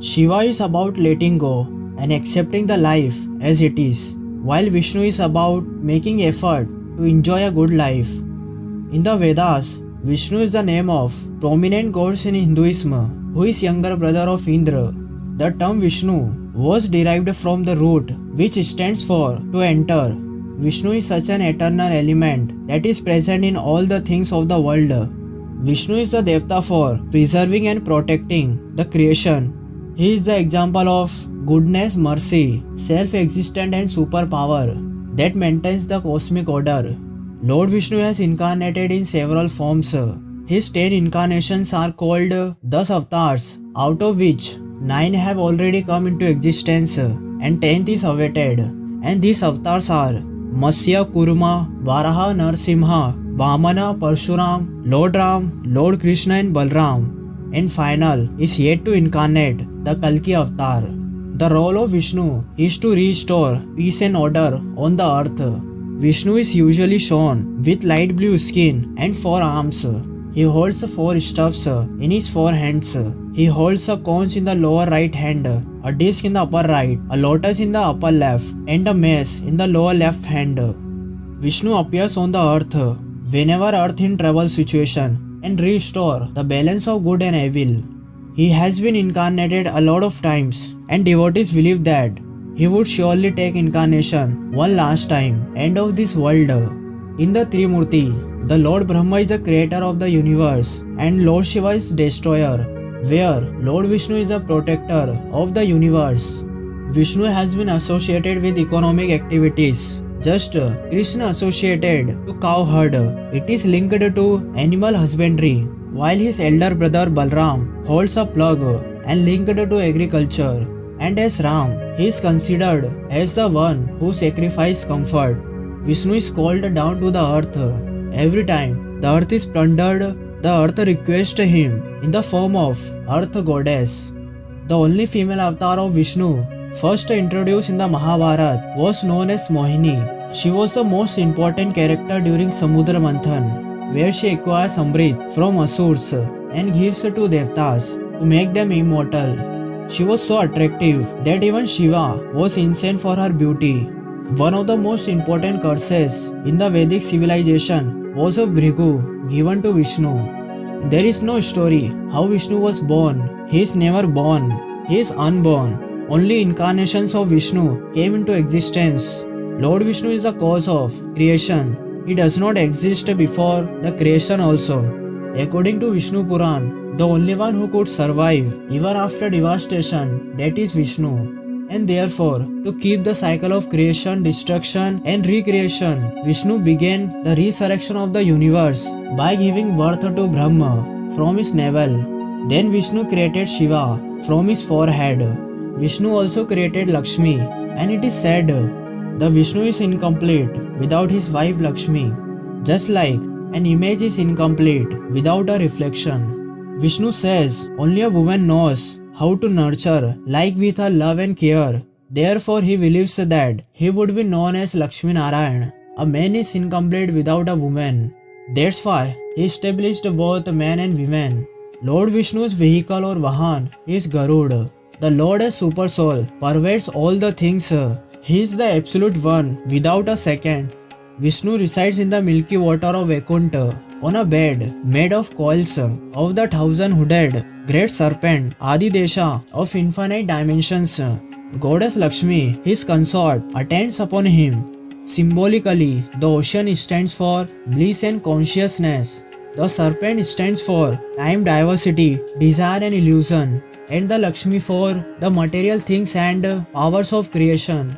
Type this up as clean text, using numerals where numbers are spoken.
Shiva is about letting go and accepting the life as it is, while Vishnu is about making effort to enjoy a good life. In the Vedas, Vishnu is the name of prominent gods in Hinduism, who is younger brother of Indra. The term Vishnu was derived from the root which stands for to enter. Vishnu is such an eternal element that is present in all the things of the world. Vishnu is the Devta for preserving and protecting the creation. He is the example of goodness, mercy, self-existent and superpower that maintains the cosmic order. Lord Vishnu has incarnated in several forms. His 10 incarnations are called Das Avatars, out of which 9 have already come into existence and 10th is awaited. And these avatars are Matsya, Kurma, Varaha, Narsimha, Vamana, Parshuram, Lord Ram, Lord Krishna and Balram. And final is yet to incarnate the Kalki avatar. The role of Vishnu is to restore peace and order on the earth. Vishnu is usually shown with light blue skin and 4 arms. He holds 4 staffs in his 4 hands. He holds a conch in the lower right hand, a disc in the upper right, a lotus in the upper left, and a mace in the lower left hand. Vishnu appears on the earth whenever earth in trouble situation and restore the balance of good and evil. He has been incarnated a lot of times and devotees believe that he would surely take incarnation one last time, end of this world. In the Trimurti, the Lord Brahma is the creator of the universe and Lord Shiva is destroyer, where Lord Vishnu is the protector of the universe. Vishnu has been associated with economic activities. Just Krishna associated to cow herd. It is linked to animal husbandry, while his elder brother Balram holds a plug and linked to agriculture. And as Ram, he is considered as the one who sacrificed comfort. Vishnu is called down to the earth. Every time the earth is plundered, the earth requests him in the form of earth goddess. The only female avatar of Vishnu first introduced in the Mahabharata was known as Mohini. She was the most important character during Samudra Manthan, where she acquires Amrit from Asurs and gives to Devtas to make them immortal. She was so attractive that even Shiva was insane for her beauty. One of the most important curses in the Vedic civilization was of Bhrigu given to Vishnu. There is no story how Vishnu was born. He is never born. He is unborn. Only incarnations of Vishnu came into existence. Lord Vishnu is the cause of creation. He does not exist before the creation also. According to Vishnu Puran, the only one who could survive even after devastation, that is Vishnu. And therefore, to keep the cycle of creation, destruction and recreation, Vishnu began the resurrection of the universe by giving birth to Brahma from his navel. Then Vishnu created Shiva from his forehead. Vishnu also created Lakshmi, and it is said the Vishnu is incomplete without his wife Lakshmi. Just like an image is incomplete without a reflection. Vishnu says only a woman knows how to nurture like with her love and care. Therefore he believes that he would be known as Lakshmi Narayan. A man is incomplete without a woman. That's why he established both men and women. Lord Vishnu's vehicle or Vahan is Garuda. The Lord as super soul pervades all the things. He is the absolute one without a second. Vishnu resides in the milky water of Vaikuntha on a bed made of coils of the 1,000-hooded great serpent Adidesha of infinite dimensions. Goddess Lakshmi, his consort, attends upon him. Symbolically, the ocean stands for bliss and consciousness. The serpent stands for time, diversity, desire and illusion. And the Lakshmi for the material things and powers of creation.